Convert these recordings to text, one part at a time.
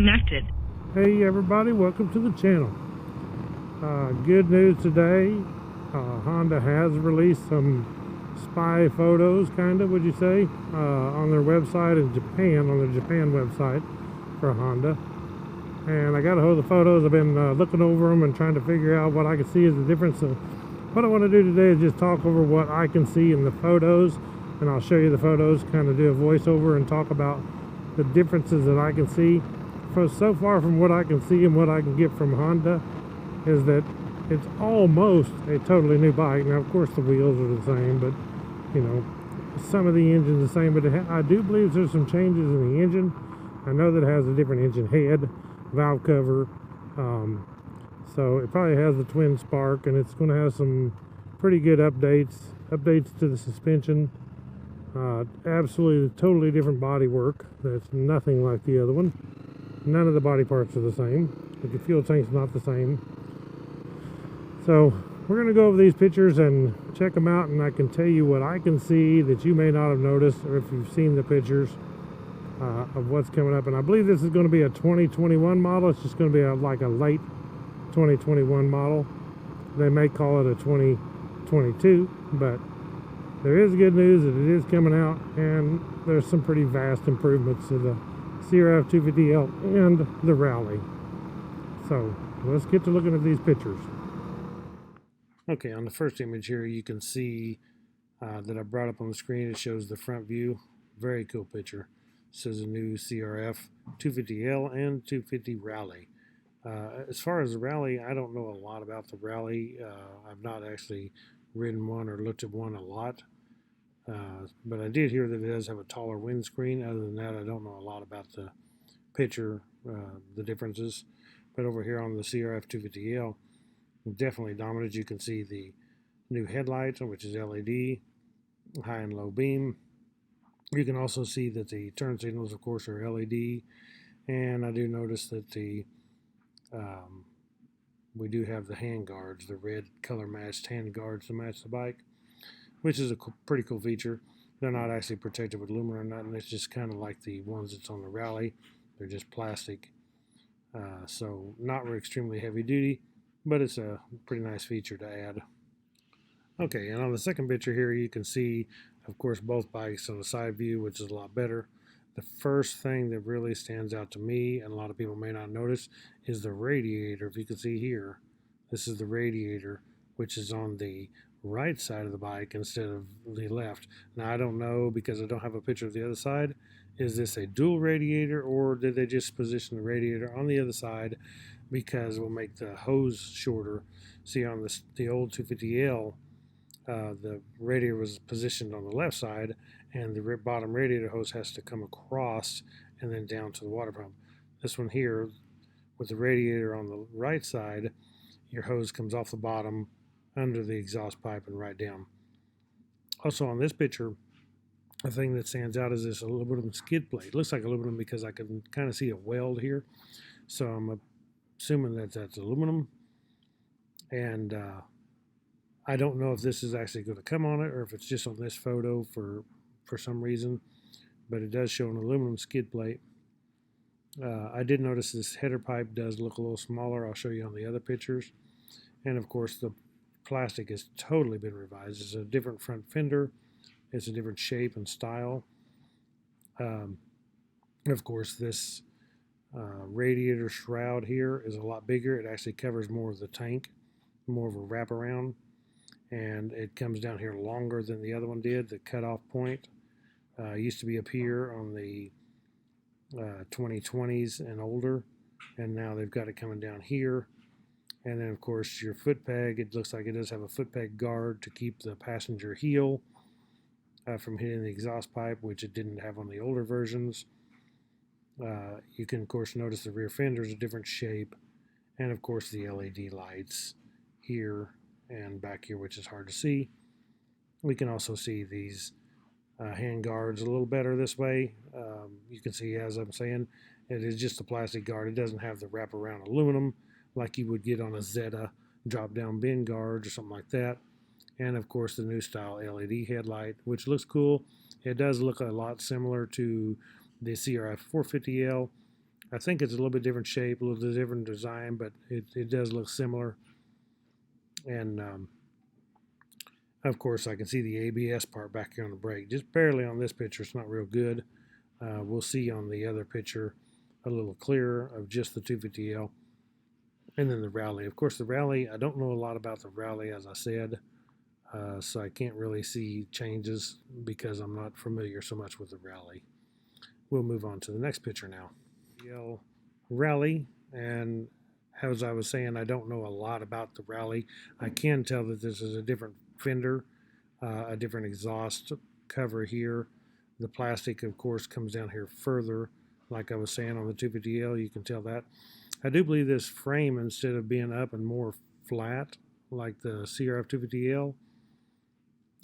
disconnected. Hey everybody, welcome to the channel. Good news today. Honda has released some spy photos, kind of, would you say, on their website in Japan, on their Japan website for Honda. And I got a hold of the photos. I've been looking over them and trying to figure out what I can see is the difference. So what I want to do today is just talk over what I can see in the photos, and I'll show you the photos, kind of do a voiceover and talk about the differences that I can see. So far from what I can see and what I can get from Honda is that it's almost a totally new bike. Now, of course, the wheels are the same, but, you know, some of the engine's the same. But I do believe there's some changes in the engine. I know that it has a different engine head, valve cover. So it probably has the twin spark, and it's going to have some pretty good updates to the suspension. Absolutely totally different body work. That's nothing like the other one. None of the body parts are the same. The fuel tank's not the same. So we're going to go over these pictures and check them out, and I can tell you what I can see that you may not have noticed, or if you've seen the pictures of what's coming up. And I believe this is going to be a 2021 model. It's just going to be like a late 2021 model. They may call it a 2022, but there is good news that it is coming out, and there's some pretty vast improvements to the CRF250L and the Rally. So let's get to looking at these pictures. Okay, on the first image here, you can see that I brought up on the screen. It shows the front view. Very cool picture. This is a new CRF250L and 250 Rally. As far as the Rally, I don't know a lot about the Rally. I've not actually ridden one or looked at one a lot. But I did hear that it does have a taller windscreen. Other than that, I don't know a lot about the picture, the differences. But over here on the CRF250L, definitely dominant. You can see the new headlight, which is LED, high and low beam. You can also see that the turn signals, of course, are LED. And I do notice that we do have the hand guards, the red color matched hand guards to match the bike, which is a pretty cool feature. They're not actually protected with aluminum or nothing. It's just kind of like the ones that's on the Rally. They're just plastic. So not extremely heavy duty, but it's a pretty nice feature to add. Okay, and on the second picture here, you can see, of course, both bikes on the side view, which is a lot better. The first thing that really stands out to me, and a lot of people may not notice, is the radiator. If you can see here, this is the radiator, which is on the right side of the bike instead of the left. Now, I don't know, because I don't have a picture of the other side. Is this a dual radiator, or did they just position the radiator on the other side because it will make the hose shorter? See, on the old 250L, the radiator was positioned on the left side, and the bottom radiator hose has to come across and then down to the water pump. This one here, with the radiator on the right side, your hose comes off the bottom under the exhaust pipe and right down. Also on this picture, a thing that stands out is this aluminum skid plate. It looks like aluminum because I can kind of see a weld here. So I'm assuming that that's aluminum. And I don't know if this is actually going to come on it or if it's just on this photo for some reason. But it does show an aluminum skid plate. I did notice this header pipe does look a little smaller. I'll show you on the other pictures. And of course the plastic has totally been revised. It's a different front fender. It's a different shape and style. Of course, this radiator shroud here is a lot bigger. It actually covers more of the tank, more of a wraparound, and it comes down here longer than the other one did. The cutoff point used to be up here on the 2020s and older, and now they've got it coming down here. And then, of course, your foot peg, it looks like it does have a foot peg guard to keep the passenger heel from hitting the exhaust pipe, which it didn't have on the older versions. You can, of course, notice the rear fender is a different shape, and, of course, the LED lights here and back here, which is hard to see. We can also see these hand guards a little better this way. You can see, as I'm saying, it is just a plastic guard. It doesn't have the wraparound aluminum like you would get on a Zeta drop-down bin guards or something like that. And of course the new style LED headlight, which looks cool. It does look a lot similar to the CRF250L, I think it's a little bit different shape, a little different design, but it does look similar. And of course, I can see the ABS part back here on the brake, just barely on this picture. It's not real good. We'll see on the other picture a little clearer of just the 250L. And then the Rally. Of course, the Rally, I don't know a lot about the Rally, as I said, so I can't really see changes because I'm not familiar so much with the Rally. We'll move on to the next picture now. Rally, and as I was saying, I don't know a lot about the Rally. I can tell that this is a different fender, a different exhaust cover here. The plastic, of course, comes down here further. Like I was saying on the 250L, you can tell that. I do believe this frame, instead of being up and more flat like the CRF250L,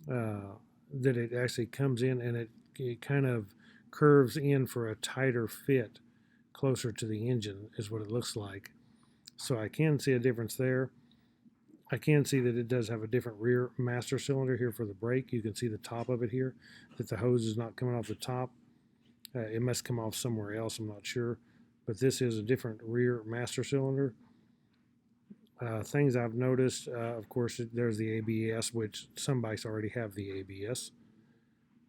that it actually comes in and it kind of curves in for a tighter fit closer to the engine is what it looks like. So I can see a difference there. I can see that it does have a different rear master cylinder here for the brake. You can see the top of it here, that the hose is not coming off the top. It must come off somewhere else, I'm not sure. But this is a different rear master cylinder. Things I've noticed, of course, there's the ABS, which some bikes already have the ABS.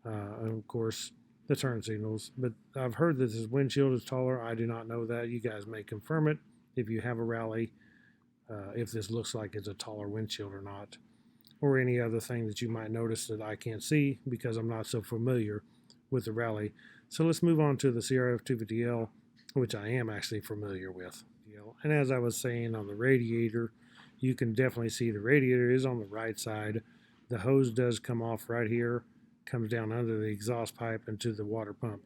And of course, the turn signals. But I've heard that this windshield is taller. I do not know that. You guys may confirm it if you have a Rally, if this looks like it's a taller windshield or not, or any other thing that you might notice that I can't see because I'm not so familiar with the Rally. So let's move on to the CRF250L, which I am actually familiar with. And as I was saying on the radiator, you can definitely see the radiator is on the right side. The hose does come off right here, comes down under the exhaust pipe into the water pump,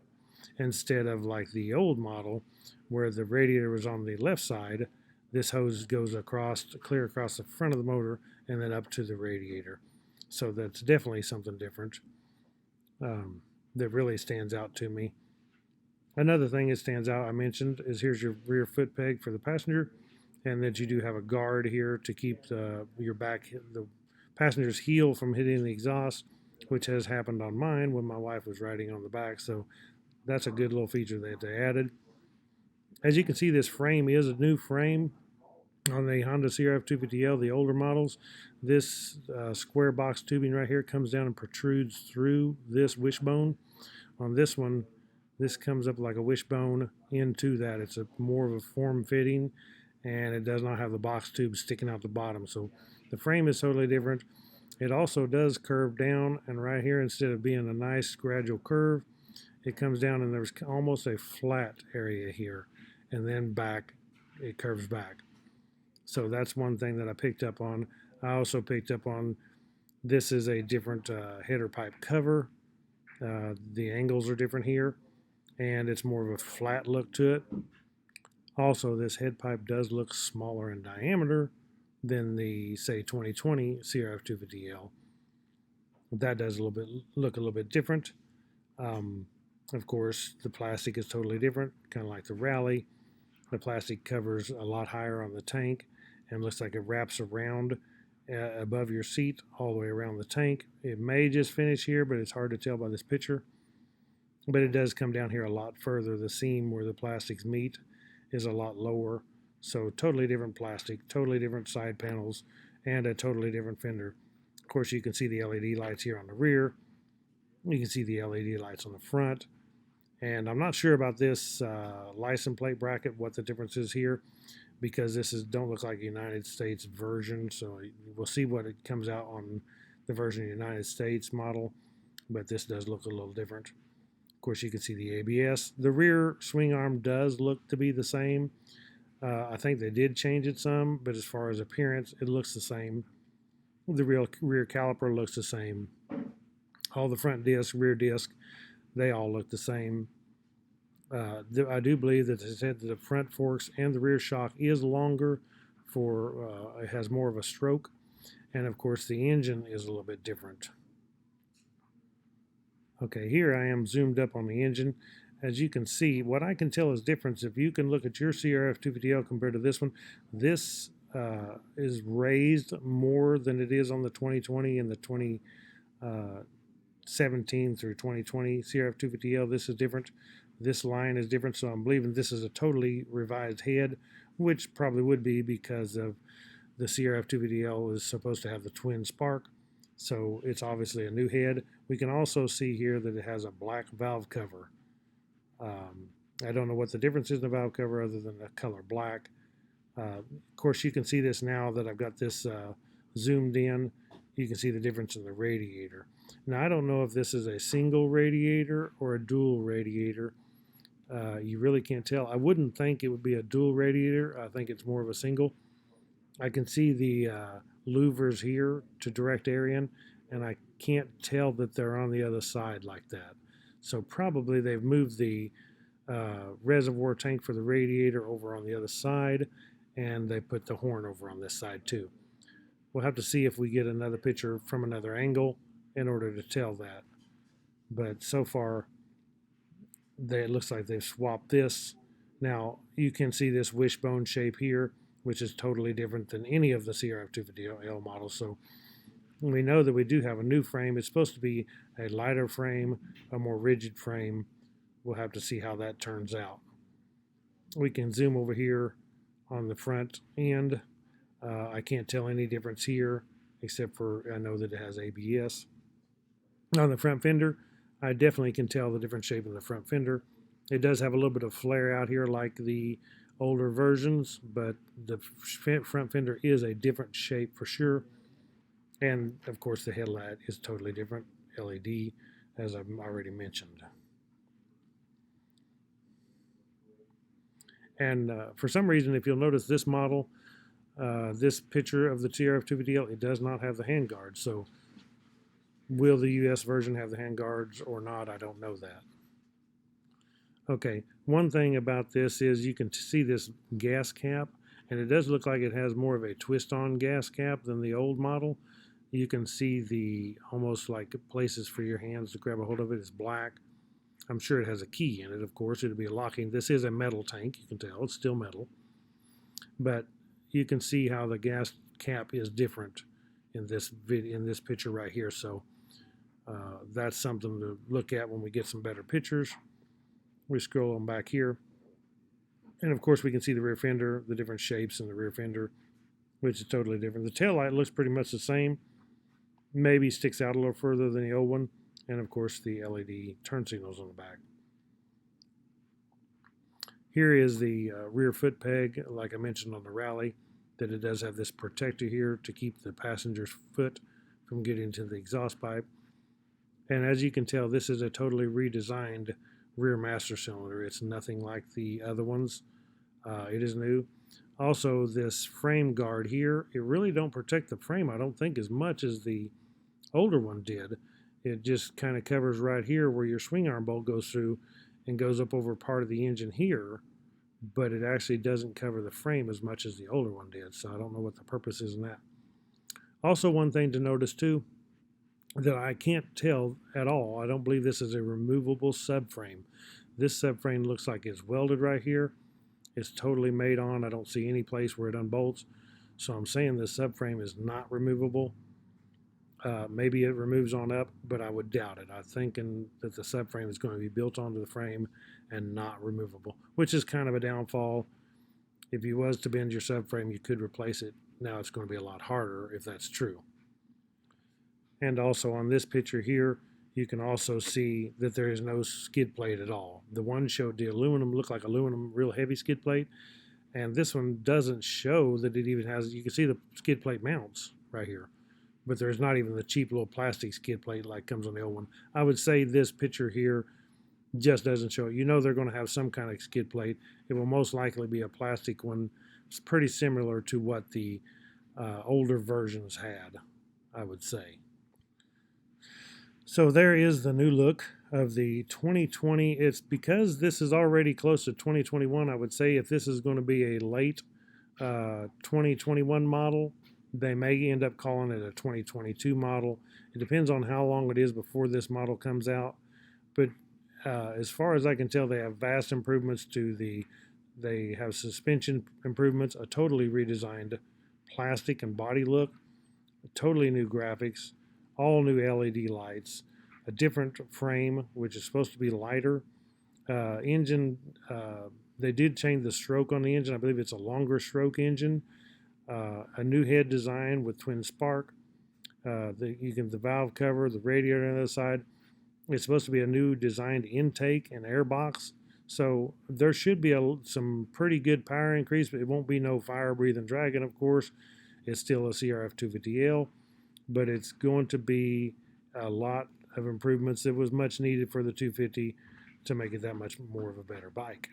instead of like the old model where the radiator was on the left side. This hose goes across, clear across the front of the motor and then up to the radiator. So that's definitely something different that really stands out to me. Another thing that stands out, I mentioned, is here's your rear foot peg for the passenger, and that you do have a guard here to keep the passenger's heel from hitting the exhaust, which has happened on mine when my wife was riding on the back. So that's a good little feature that they added. As you can see, this frame is a new frame on the Honda CRF250L, the older models. This square box tubing right here comes down and protrudes through this wishbone. On this one, this comes up like a wishbone into that. It's more of a form fitting, and it does not have the box tube sticking out the bottom. So the frame is totally different. It also does curve down, and right here, instead of being a nice gradual curve, it comes down and there's almost a flat area here, and then back, it curves back. So that's one thing that I picked up on. I also picked up on this is a different header pipe cover. The angles are different here, and it's more of a flat look to it. Also, this head pipe does look smaller in diameter than the, say, 2020 CRF250L. That does look a little bit different. Of course, the plastic is totally different, kind of like the Rally. The plastic covers a lot higher on the tank and looks like it wraps around above your seat all the way around the tank. It may just finish here, but it's hard to tell by this picture. But it does come down here a lot further. The seam where the plastics meet is a lot lower. So totally different plastic, totally different side panels, and a totally different fender. Of course, you can see the LED lights here on the rear. You can see the LED lights on the front. And I'm not sure about this license plate bracket, what the difference is here, because this don't look like a United States version. So we'll see what it comes out on the version of the United States model, but this does look a little different. Of course, you can see the ABS. The rear swing arm does look to be the same. I think they did change it some, but as far as appearance, it looks the same. The rear caliper looks the same. All the front disc, rear disc, they all look the same. I do believe that the front forks and the rear shock is longer it has more of a stroke. And of course, the engine is a little bit different. Okay, here I am zoomed up on the engine. As you can see, what I can tell is difference. If you can look at your CRF250L compared to this one, this is raised more than it is on the 2020 and the 2017 through 2020 CRF250L. This is different. This line is different, so I'm believing this is a totally revised head, which probably would be because of the CRF250L is supposed to have the twin spark, so it's obviously a new head. We can also see here that it has a black valve cover. I don't know what the difference is in the valve cover other than the color black. Of course, you can see this now that I've got this zoomed in. You can see the difference in the radiator. Now, I don't know if this is a single radiator or a dual radiator. You really can't tell. I wouldn't think it would be a dual radiator. I think it's more of a single. I can see the louvers here to direct air in, and I can't tell that they're on the other side like that. So probably they've moved the reservoir tank for the radiator over on the other side, and they put the horn over on this side too. We'll have to see if we get another picture from another angle in order to tell that. But so far, it looks like they've swapped this. Now, you can see this wishbone shape here, which is totally different than any of the CRF250L models. So we know that we do have a new frame. It's supposed to be a lighter frame, a more rigid frame. We'll have to see how that turns out. We can zoom over here on the front end. I can't tell any difference here, except for I know that it has ABS. On the front fender, I definitely can tell the different shape of the front fender. It does have a little bit of flare out here like the older versions, but the front fender is a different shape for sure. And of course the headlight is totally different, LED, as I've already mentioned. And for some reason, if you'll notice this model, this picture of the CRF250L, it does not have the handguards. So will the US version have the handguards or not? I don't know that. Okay, one thing about this is you can see this gas cap, and it does look like it has more of a twist-on gas cap than the old model. You can see the almost like places for your hands to grab a hold of it. It's black. I'm sure it has a key in it, of course. It'll be a locking. This is a metal tank, you can tell. It's still metal. But you can see how the gas cap is different in this picture right here. So that's something to look at when we get some better pictures. We scroll on back here. And of course we can see the rear fender, the different shapes in the rear fender, which is totally different. The tail light looks pretty much the same. Maybe sticks out a little further than the old one. And of course the LED turn signals on the back. Here is the rear foot peg, like I mentioned on the Rally, that it does have this protector here to keep the passenger's foot from getting to the exhaust pipe. And as you can tell, this is a totally redesigned rear master cylinder. It's nothing like the other ones. It is new. Also, this frame guard here, it really don't protect the frame, I don't think, as much as the older one did. It just kind of covers right here where your swing arm bolt goes through and goes up over part of the engine here, but it actually doesn't cover the frame as much as the older one did, so I don't know what the purpose is in that. Also, one thing to notice too, that I can't tell at all, I don't believe this is a removable subframe. This subframe looks like it's welded right here. It's totally made on. I don't see any place where it unbolts. So I'm saying this subframe is not removable. Maybe it removes on up, but I would doubt it. I'm thinking that the subframe is going to be built onto the frame and not removable, which is kind of a downfall. If you was to bend your subframe, you could replace it. Now it's going to be a lot harder if that's true. And also on this picture here, you can also see that there is no skid plate at all. The one showed the aluminum, looked like aluminum, real heavy skid plate. And this one doesn't show that it even has, you can see the skid plate mounts right here. But there's not even the cheap little plastic skid plate like comes on the old one. I would say this picture here just doesn't show it. You know they're going to have some kind of skid plate. It will most likely be a plastic one. It's pretty similar to what the older versions had, I would say. So there is the new look of the 2020. It's because this is already close to 2021. I would say if this is going to be a late 2021 model, they may end up calling it a 2022 model. It depends on how long it is before this model comes out. But as far as I can tell, they have vast improvements to they have suspension improvements, a totally redesigned plastic and body look, totally new graphics, all new LED lights, a different frame, which is supposed to be lighter, Engine, they did change the stroke on the engine. I believe it's a longer stroke engine. A new head design with twin spark. The valve cover, the radiator on the other side. It's supposed to be a new designed intake and air box. So there should be some pretty good power increase, but it won't be no fire-breathing dragon, of course. It's still a CRF250L, but it's going to be a lot of improvements that was much needed for the 250 to make it that much more of a better bike.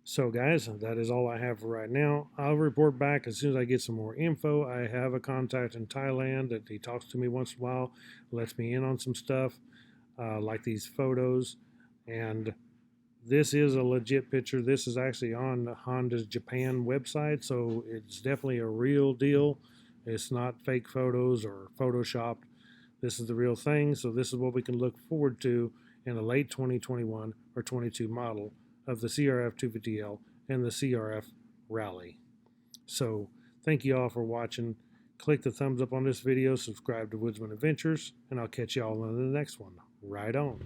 So guys, that is all I have for right now. I'll report back as soon as I get some more info. I have a contact in Thailand that he talks to me once in a while, lets me in on some stuff, like these photos. And this is a legit picture. This is actually on Honda's Japan website, so it's definitely a real deal. It's not fake photos or photoshopped. This is the real thing, so this is what we can look forward to in a late 2021 or 22 model of the CRF 250L and the CRF Rally. So thank you all for watching. Click the thumbs up on this video, subscribe to Woodzman Adventures, and I'll catch you all in the next one. Right on.